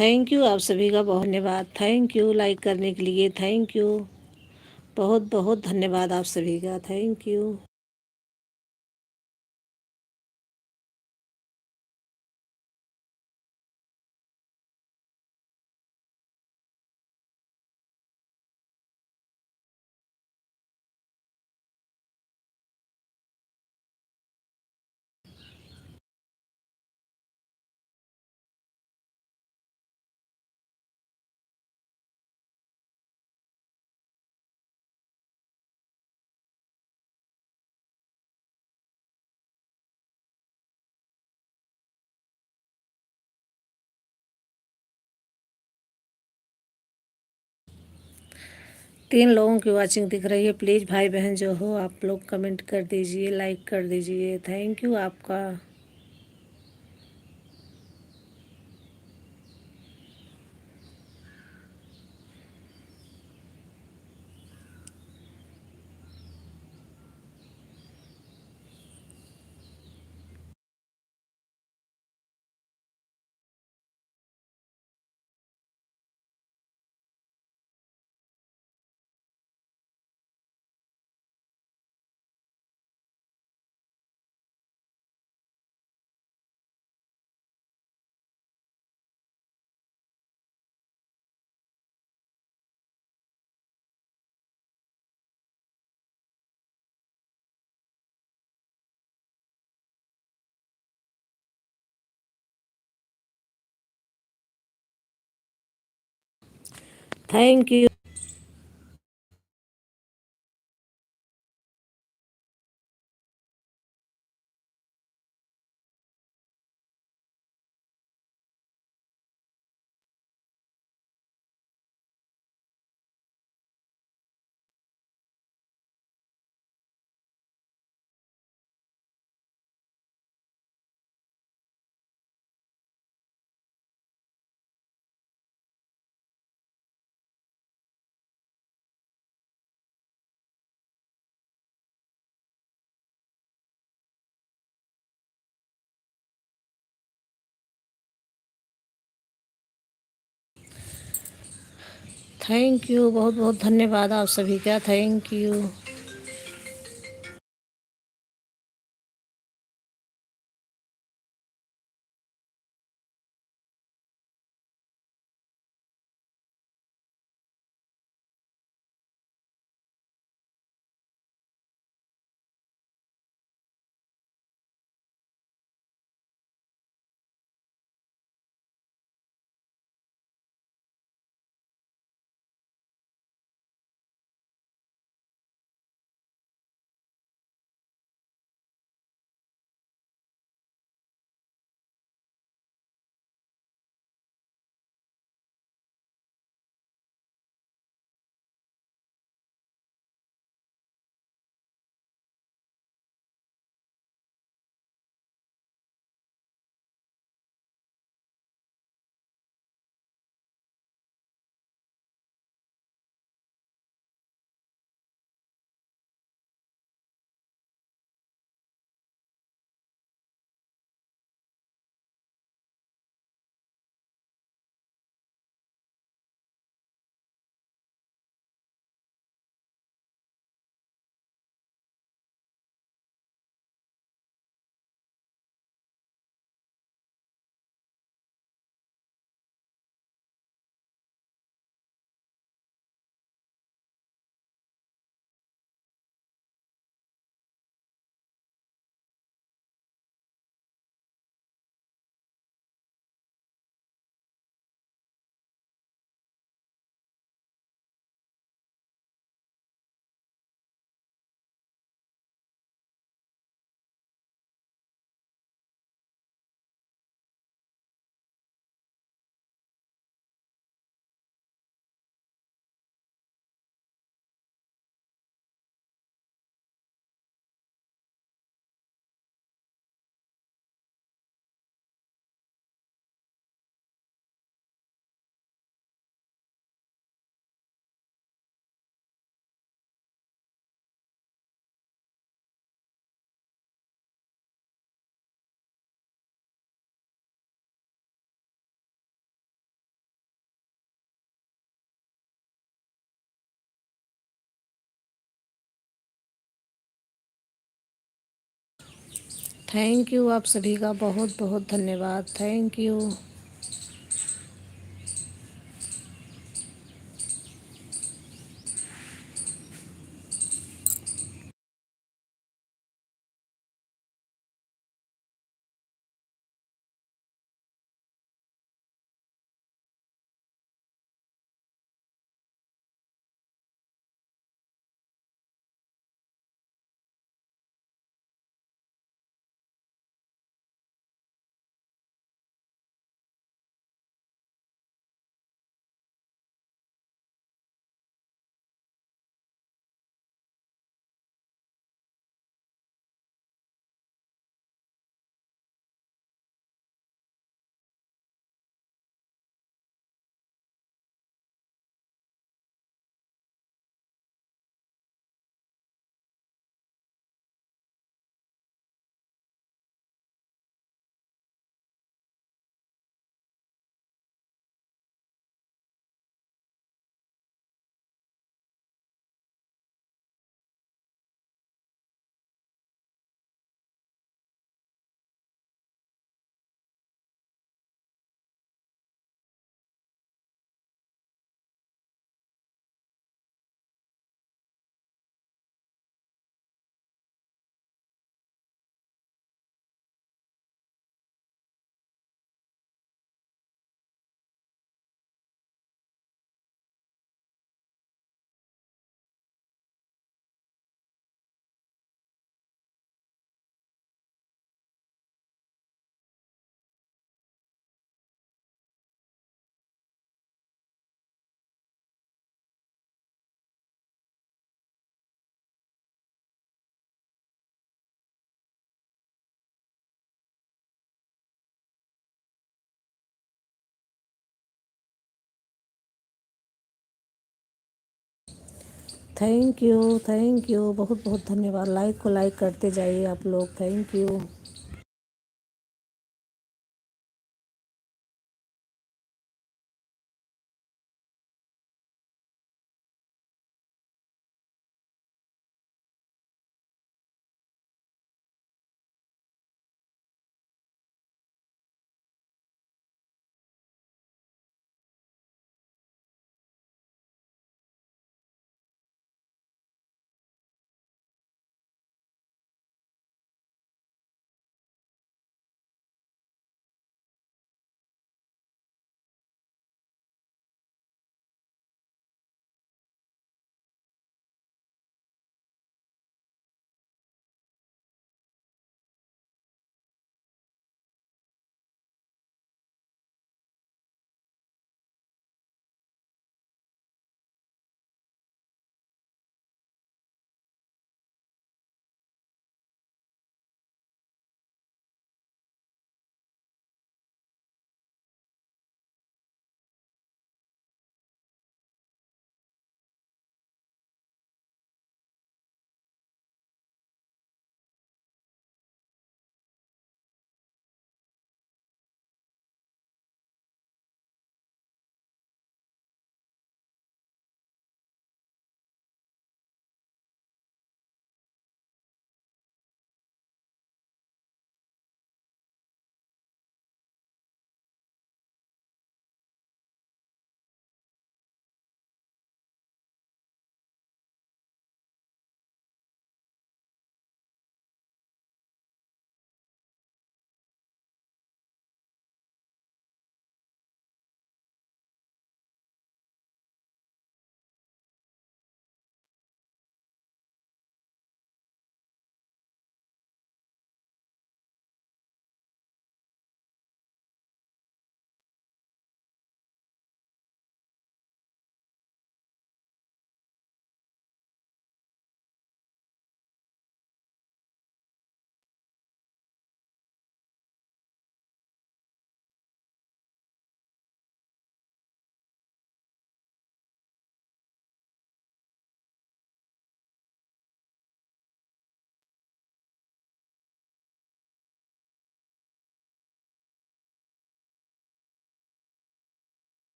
Thank you, आप सभी का बहुत धन्यवाद। थैंक यू लाइक करने के लिए, थैंक यू, बहुत बहुत धन्यवाद आप सभी का, थैंक यू। तीन लोगों की वॉचिंग दिख रही है। प्लीज़ भाई बहन जो हो आप लोग कमेंट कर दीजिए, लाइक कर दीजिए, थैंक यू आपका। Thank you. थैंक यू, बहुत बहुत धन्यवाद आप सभी का, थैंक यू। थैंक यू, आप सभी का बहुत बहुत धन्यवाद। Thank you. थैंक यू, बहुत बहुत धन्यवाद। लाइक को लाइक करते जाइए आप लोग। Thank you.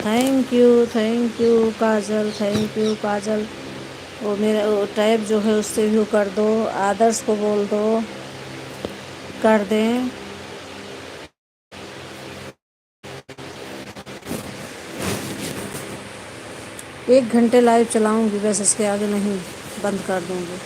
Thank you Kajal, thank you Kajal. वो मेरा वो टैब जो है उससे भी कर दो, आदर्श को बोल दो कर दें। 1 घंटे लाइव चलाऊंगी बस, इसके आगे नहीं, बंद कर दूंगी।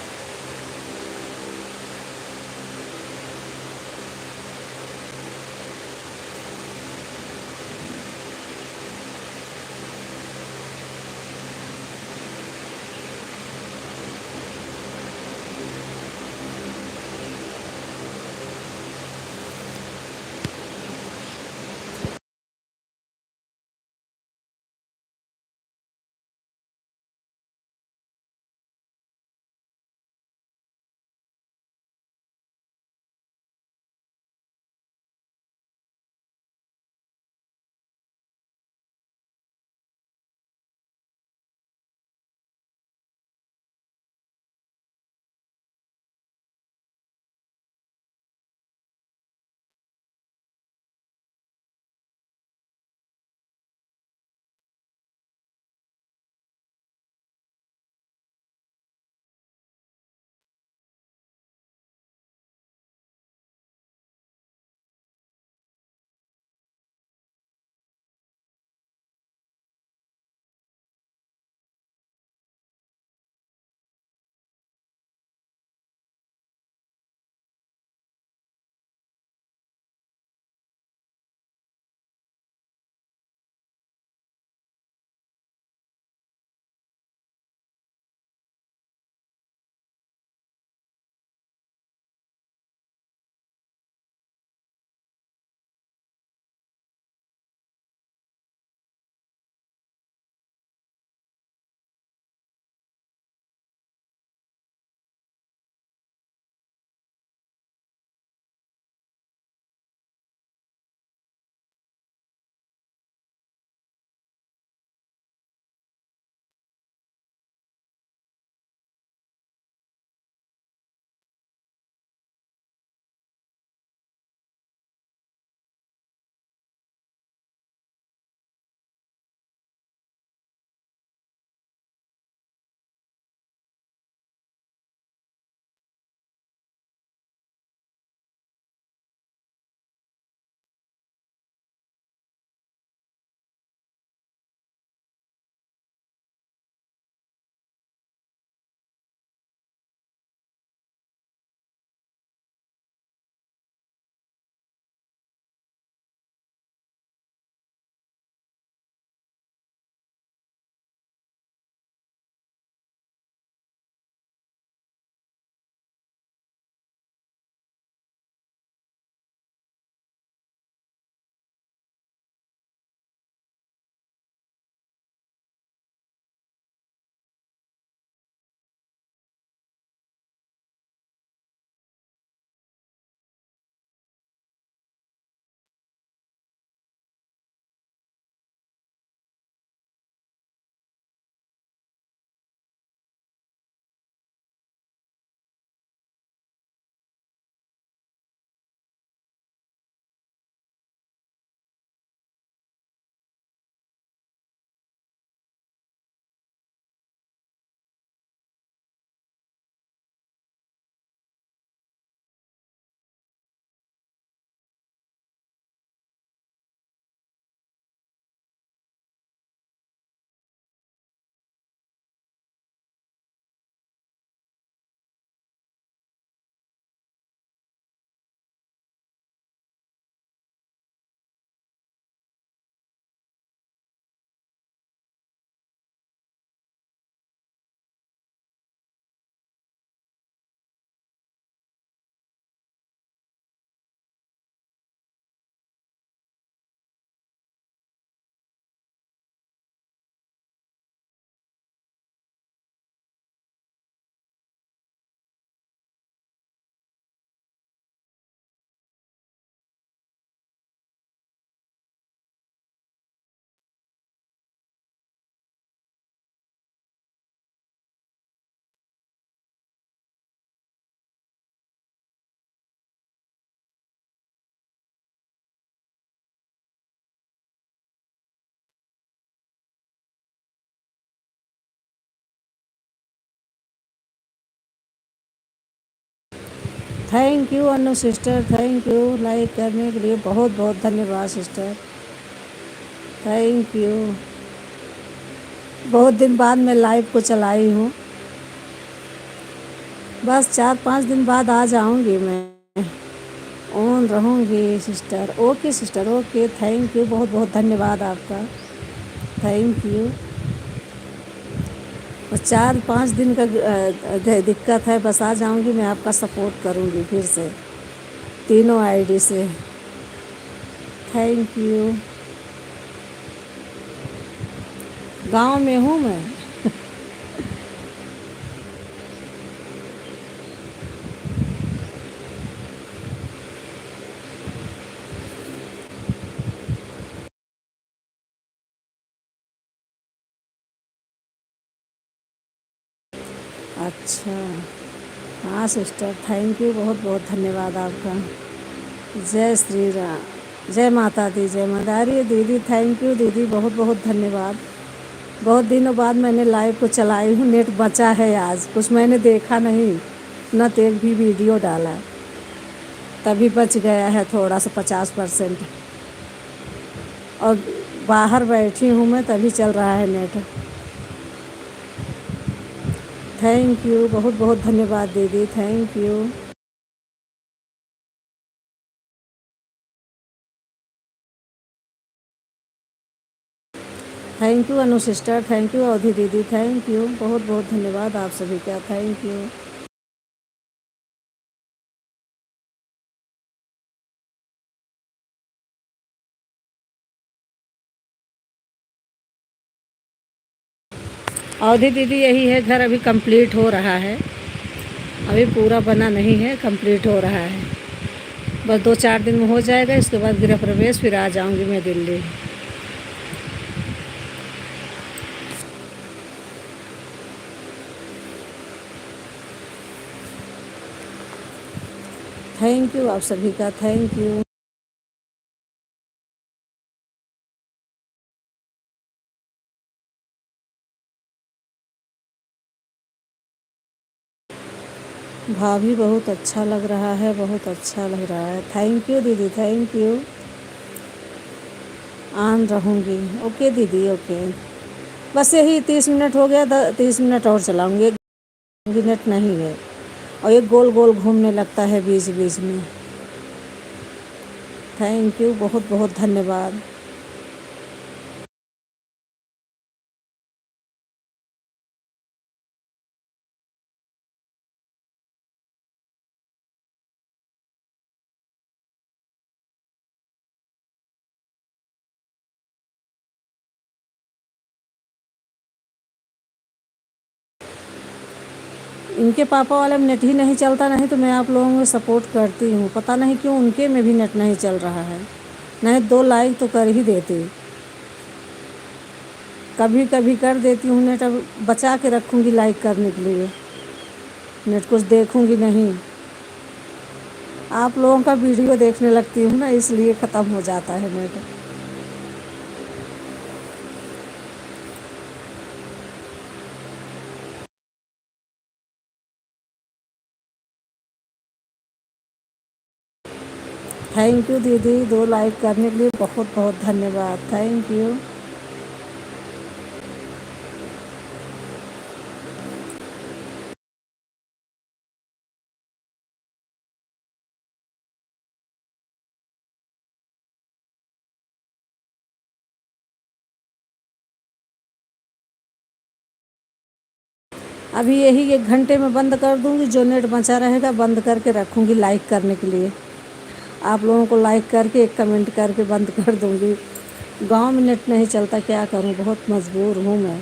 Thank you Anu sister, thank you like करने के लिए बहुत बहुत धन्यवाद सिस्टर, थैंक यू। बहुत दिन बाद मैं लाइव को चलाई हूँ, बस 4-5 दिन बाद आ जाऊँगी मैं, ऑन रहूँगी sister. Okay sister, okay, thank you, बहुत बहुत धन्यवाद आपका, थैंक यू। बस 4-5 दिन का दिक्कत है, बस आ जाऊँगी मैं, आपका सपोर्ट करूँगी फिर से तीनों आईडी से, थैंक यू। गांव में हूँ मैं। अच्छा, हाँ सिस्टर, थैंक यू, बहुत बहुत धन्यवाद आपका। जय श्री राम, जय माता दी, जय माता। अरे दीदी थैंक यू दीदी, बहुत बहुत धन्यवाद। बहुत दिनों बाद मैंने लाइव को चलाई हूँ, नेट बचा है आज, कुछ मैंने देखा नहीं, न तो एक भी वीडियो डाला, तभी बच गया है थोड़ा सा 50%। और बाहर बैठी हूँ मैं, तभी चल रहा है नेट। थैंक यू, बहुत बहुत धन्यवाद दीदी, thank you. Thank you Anu sister, thank you अवधि दीदी, थैंक यू, बहुत बहुत धन्यवाद आप सभी का, थैंक यू। अवधि दीदी यही है, घर अभी कंप्लीट हो रहा है, अभी पूरा बना नहीं है, कंप्लीट हो रहा है, बस 2-4 दिन में हो जाएगा, इसके बाद गृह प्रवेश, फिर आ जाऊंगी मैं दिल्ली। थैंक यू आप सभी का, थैंक यू। भाभी बहुत अच्छा लग रहा है, बहुत अच्छा लग रहा है, थैंक यू दीदी, थैंक यू। ऑन रहूँगी, ओके दीदी, ओके। बस यही 30 मिनट हो गया, 30 मिनट और चलाऊँगी, 1 मिनट नहीं है, और ये गोल गोल घूमने लगता है बीच बीच में। थैंक यू, बहुत बहुत धन्यवाद। इनके पापा वाले में नेट ही नहीं चलता, नहीं तो मैं आप लोगों को सपोर्ट करती हूँ, पता नहीं क्यों उनके में भी नेट नहीं चल रहा है, नहीं 2 लाइक तो कर ही देती, कभी कभी कर देती हूँ नेट, अब बचा के रखूँगी लाइक करने के लिए, नेट कुछ देखूँगी नहीं, आप लोगों का वीडियो देखने लगती हूँ ना, इसलिए ख़त्म हो जाता है नेट। थैंक यू दीदी, 2 लाइक करने के लिए बहुत बहुत धन्यवाद, थैंक यू। अभी यही 1 घंटे में बंद कर दूँगी, जो नेट बचा रहेगा बंद करके रखूँगी लाइक करने के लिए, आप लोगों को लाइक करके एक कमेंट करके बंद कर दूँगी। गांव में नेट नहीं चलता, क्या करूं, बहुत मजबूर हूं मैं।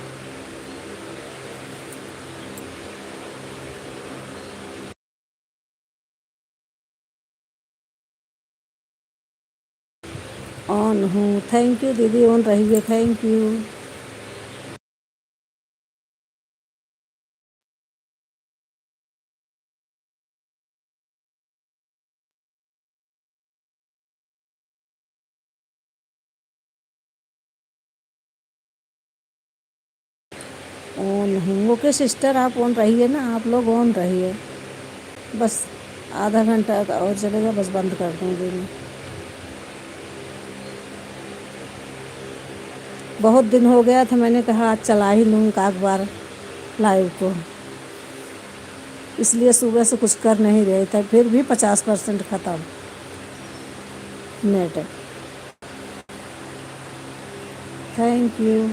ऑन हूँ, थैंक यू दीदी, ऑन रहिए, थैंक यू। ऑन हूँ, ओके सिस्टर, आप ऑन रहिए ना, आप लोग ऑन रहिए, बस आधा घंटा और चलेगा, बस बंद कर दूँगी मैं। बहुत दिन हो गया था, मैंने कहा आज चला ही लूँ एक आध बार लाइव को, इसलिए सुबह से कुछ कर नहीं रहे थे, फिर भी 50% ख़त्म net. Thank you.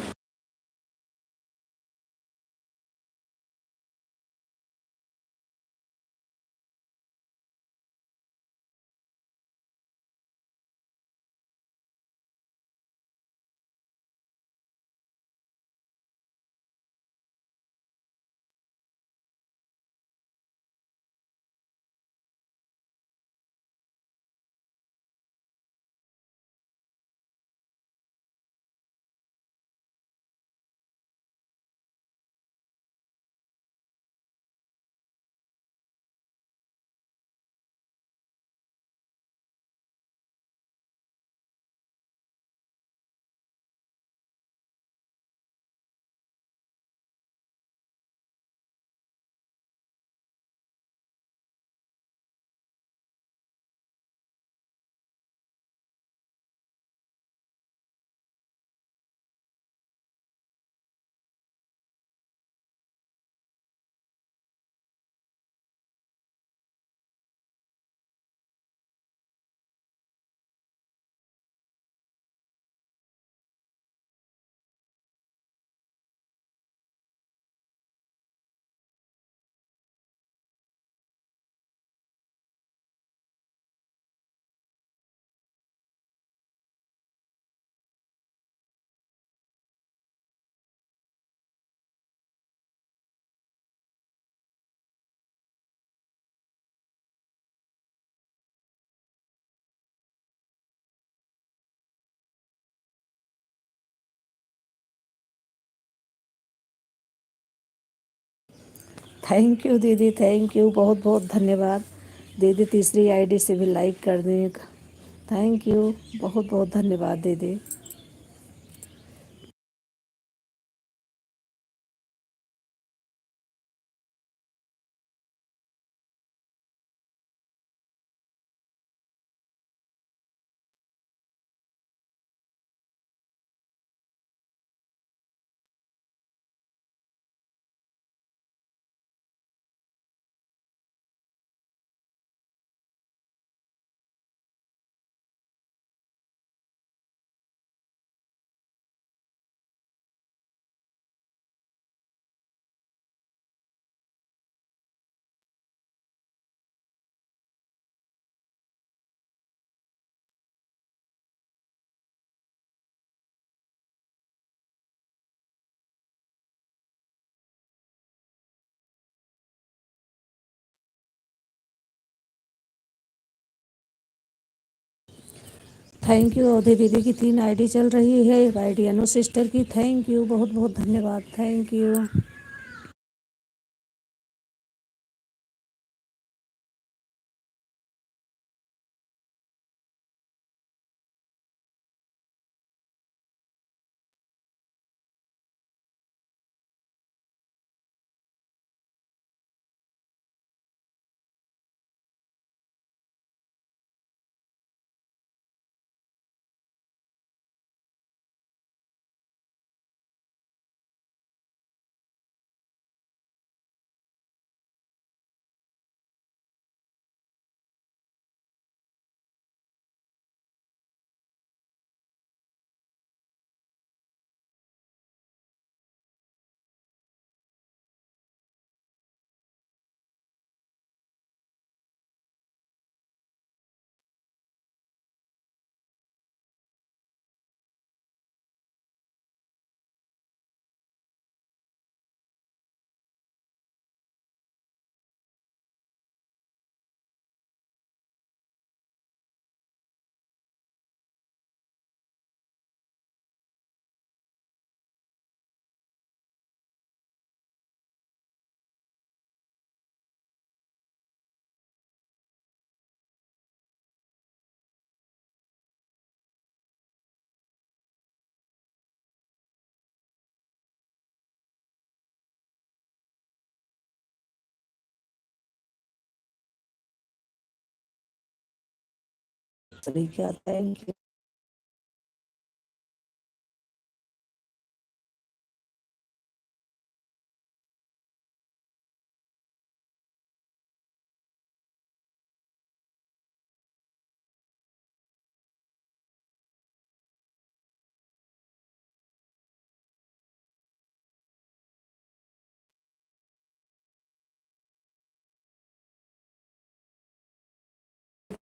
Thank you दीदी, थैंक यू, बहुत बहुत धन्यवाद दीदी। तीसरी आईडी से भी लाइक कर दें। थैंक यू, बहुत बहुत धन्यवाद दीदी। थैंक यू अवधि दीदी की 3 आईडी चल रही है, एक आईडी अनु सिस्टर की। थैंक यू, बहुत बहुत धन्यवाद। Thank you. सलीका, थैंक यू।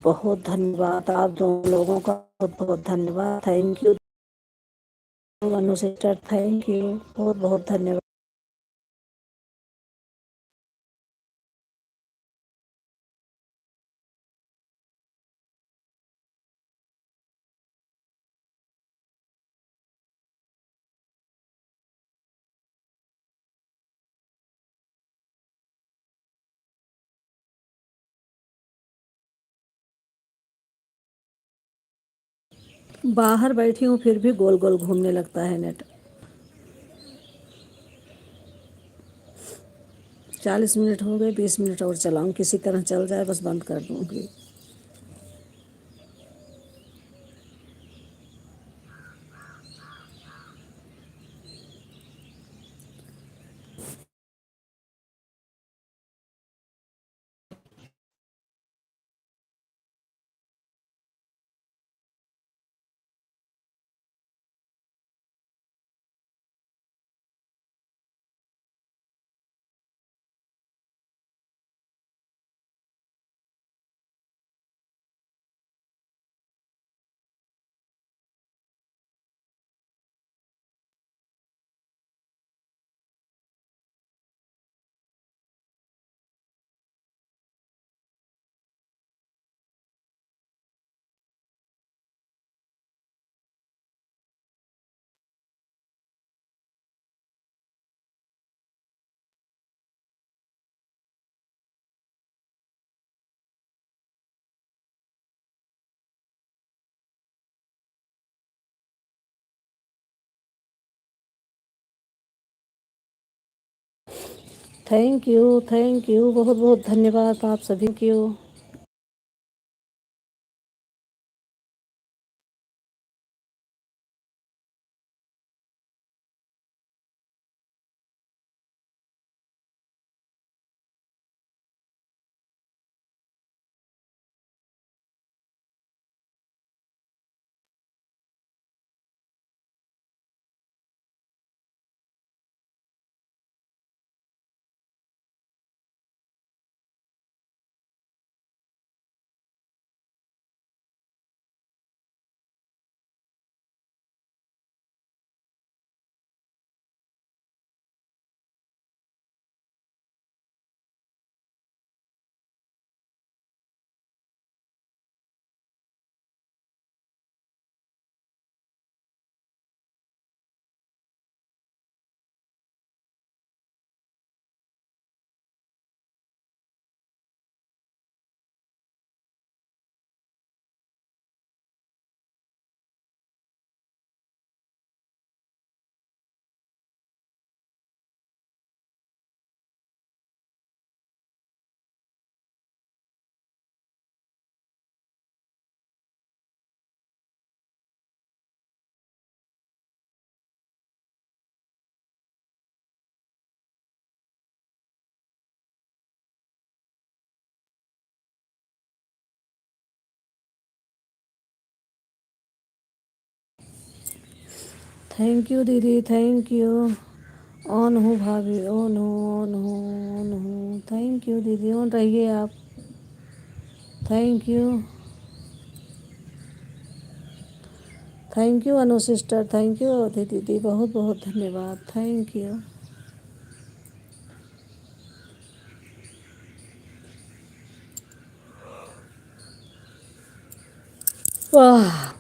बहुत धन्यवाद आप दोनों लोगों का, बहुत बहुत धन्यवाद, thank you. Anu sister thank you, बहुत बहुत धन्यवाद। बाहर बैठी हूँ फिर भी गोल गोल घूमने लगता है नेट। 40 मिनट हो गए, 20 मिनट और चलाऊँ, किसी तरह चल जाए, बस बंद कर दूँगी। थैंक यू, बहुत बहुत धन्यवाद आप सभी को। थैंक यू दीदी, थैंक यू। ऑन हूँ भाभी, ऑन हूँ, थैंक यू दीदी, ऑन रहिए आप। Thank you, thank you Anu sister, thank you अवधि दीदी, बहुत बहुत धन्यवाद, थैंक यू। वाह।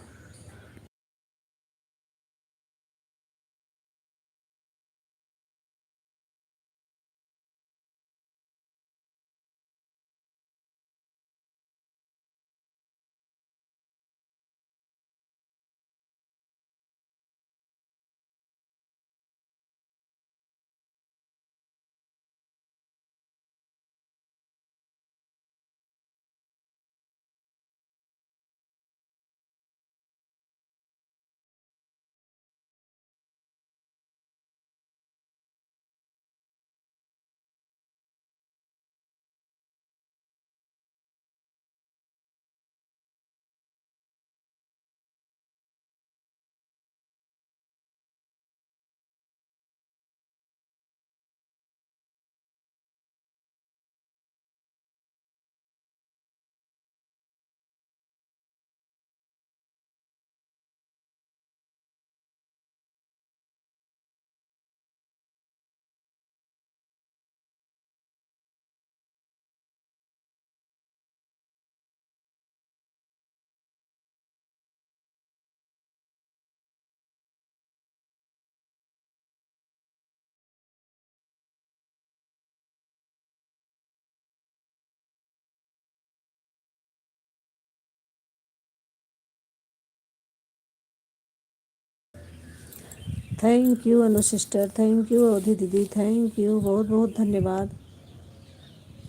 Thank you Anu sister, thank you अवधि दीदी, थैंक यू, बहुत बहुत धन्यवाद,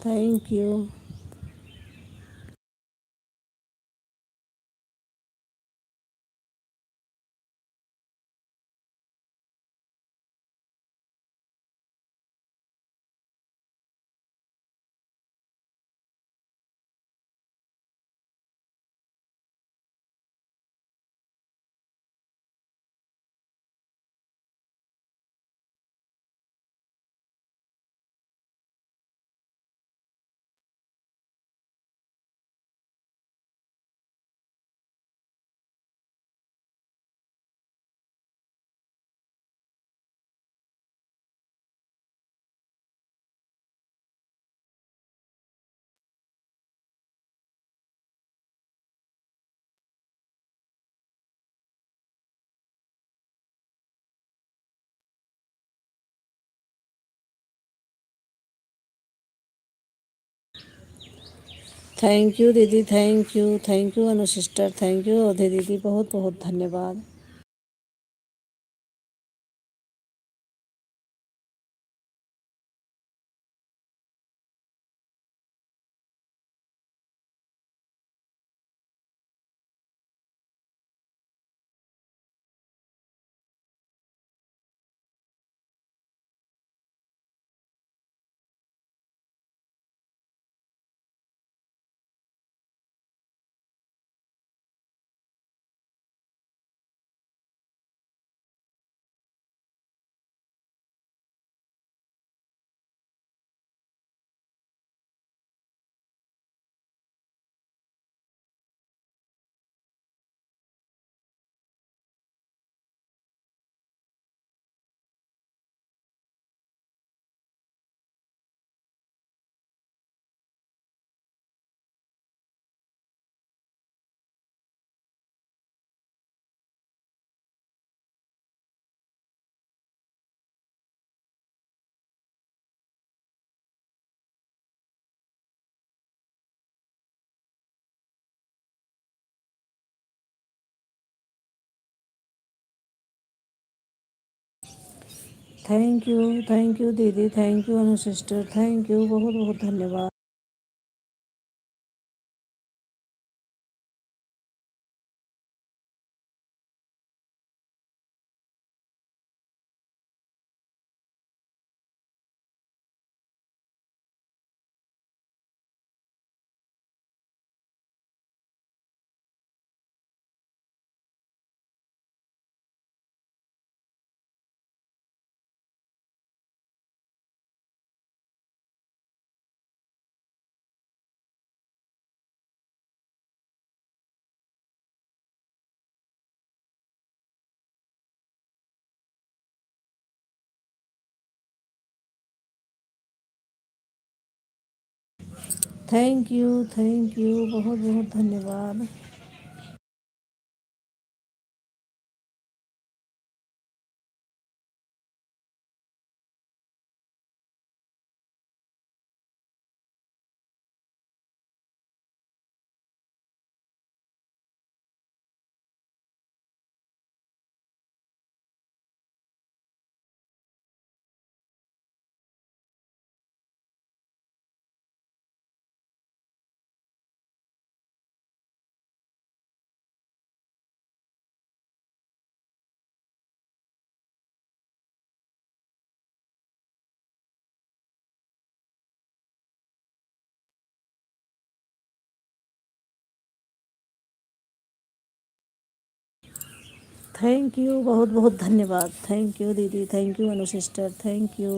थैंक यू। थैंक यू दीदी, thank you Anu sister, thank you अवधि दीदी, बहुत बहुत धन्यवाद। थैंक यू दीदी, thank you Anu sister, thank you, बहुत बहुत धन्यवाद। थैंक यू, बहुत बहुत धन्यवाद। थैंक यू, बहुत बहुत धन्यवाद, थैंक यू दीदी, thank you Anu sister, thank you,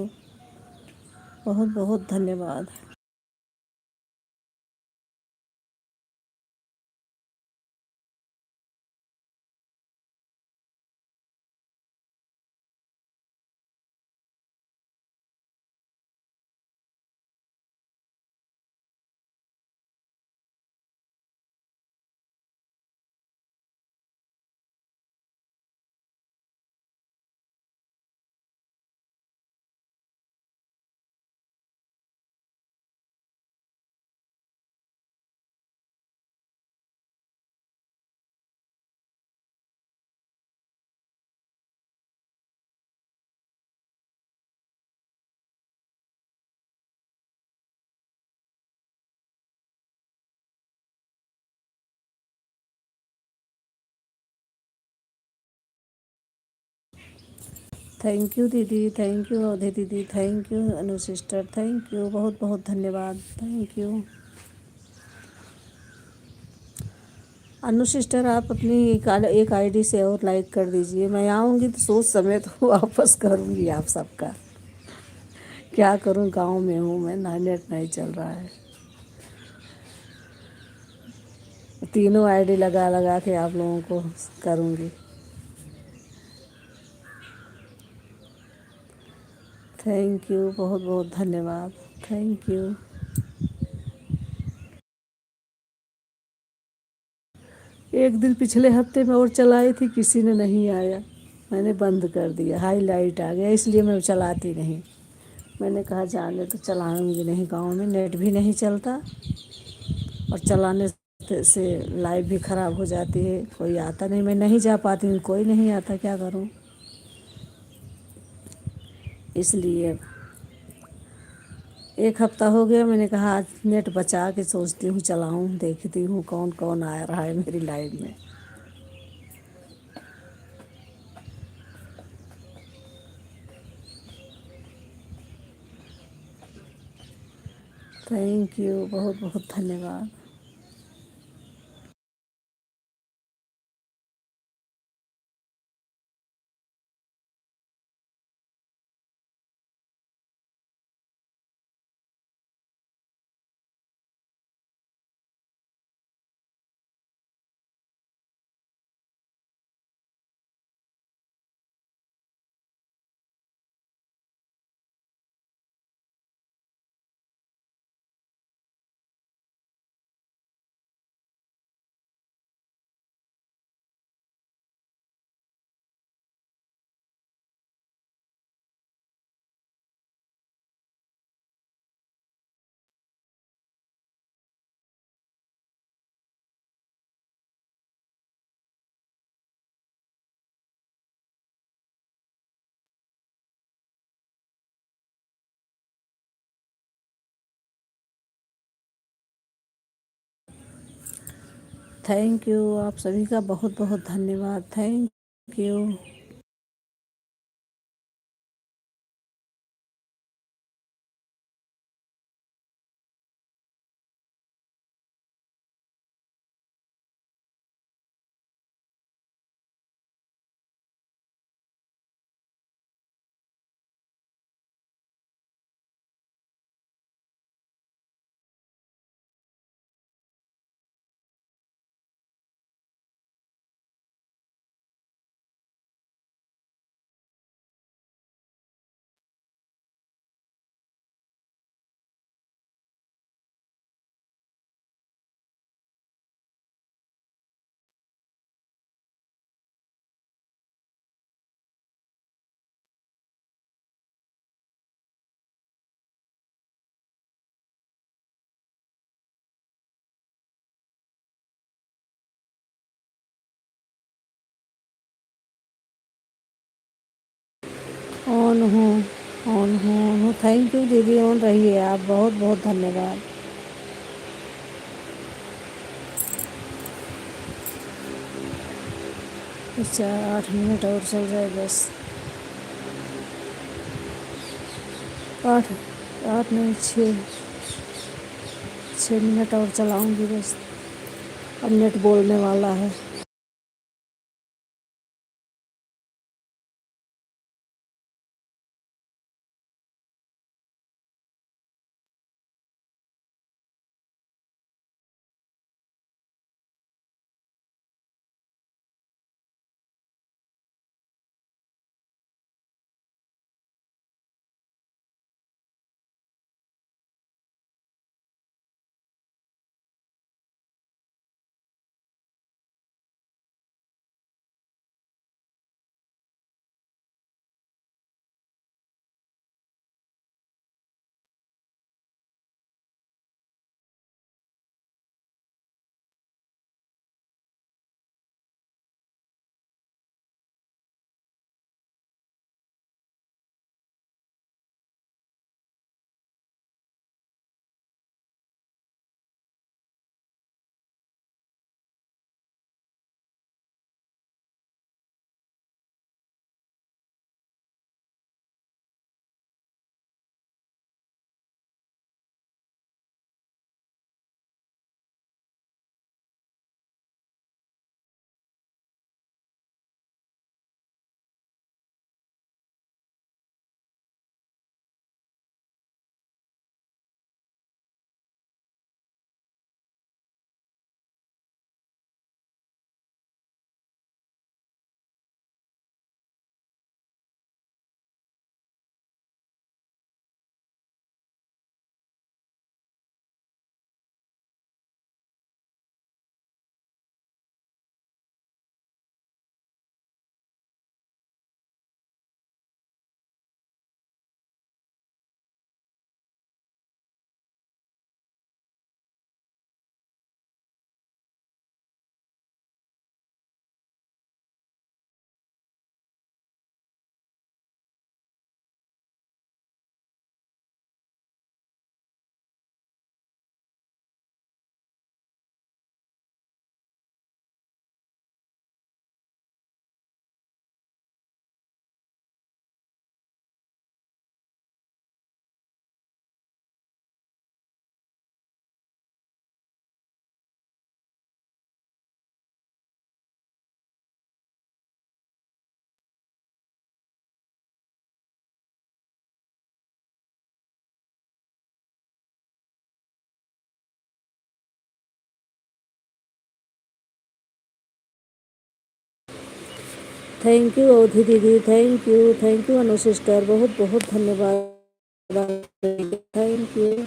बहुत बहुत धन्यवाद। थैंक यू दीदी, थैंक यू अवधि दीदी, thank you Anu sister, thank you, बहुत बहुत धन्यवाद, थैंक यू। अनु सिस्टर आप अपनी एक आईडी से और लाइक कर दीजिए, मैं आऊँगी तो सोच समेत वापस करूँगी आप सबका। क्या करूँ, गांव में हूँ मैं, ना नेट नहीं चल रहा है। तीनों आईडी लगा लगा के आप लोगों को करूँगी। थैंक यू, बहुत बहुत धन्यवाद, थैंक यू। एक दिन पिछले हफ्ते में और चलाई थी, किसी ने नहीं आया, मैंने बंद कर दिया, हाईलाइट आ गया, इसलिए मैं चलाती नहीं। मैंने कहा जाने तो चलाऊंगी नहीं, गांव में नेट भी नहीं चलता और चलाने से लाइफ भी ख़राब हो जाती है, कोई आता नहीं, मैं नहीं जा पाती हूँ, कोई नहीं आता, क्या करूँ। इसलिए एक हफ्ता हो गया, मैंने कहा आज नेट बचा के सोचती हूँ चलाऊँ, देखती हूँ कौन कौन आ रहा है मेरी लाइफ में। थैंक यू, बहुत बहुत धन्यवाद। थैंक यू, आप सभी का बहुत बहुत धन्यवाद, थैंक यू। ऑन हूँ, ऑन हूँ, थैंक यू दीदी, ऑन रहिए आप, बहुत बहुत धन्यवाद। अच्छा 8 मिनट और चल जाए बस, 8, 8 नहीं, 6 मिनट और चलाऊँगी बस, अब नेट बोलने वाला है। थैंक यू अवधि दीदी, थैंक यू अनु सिस्टर, बहुत बहुत धन्यवाद। Thank you.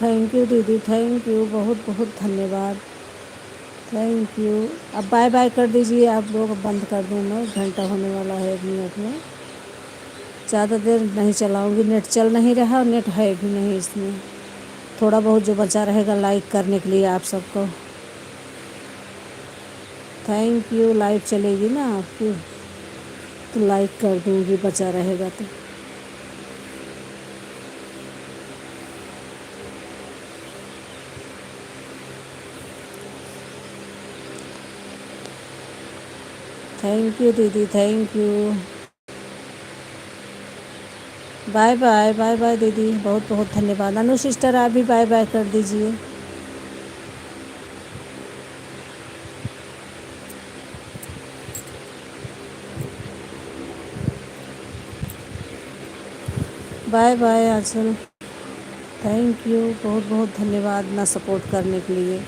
थैंक यू दीदी, थैंक यू, बहुत बहुत धन्यवाद। Thank you. अब बाय बाय कर दीजिए आप लोग, अब बंद कर दूँ मैं, घंटा होने वाला है 1 मिनट में। ज़्यादा देर नहीं चलाऊँगी, नेट चल नहीं रहा और नेट है भी नहीं इसमें। थोड़ा बहुत जो बचा रहेगा लाइक करने के लिए आप सबको। Thank you. लाइव चलेगी ना आपकी तो लाइक कर दूँगी, बचा रहेगा तो। थैंक यू दीदी, thank you. Bye bye, bye bye दीदी, बहुत बहुत धन्यवाद। अनु सिस्टर आप भी बाय बाय कर दीजिए। Bye bye Anchal. Thank you, बहुत बहुत धन्यवाद ना सपोर्ट करने के लिए।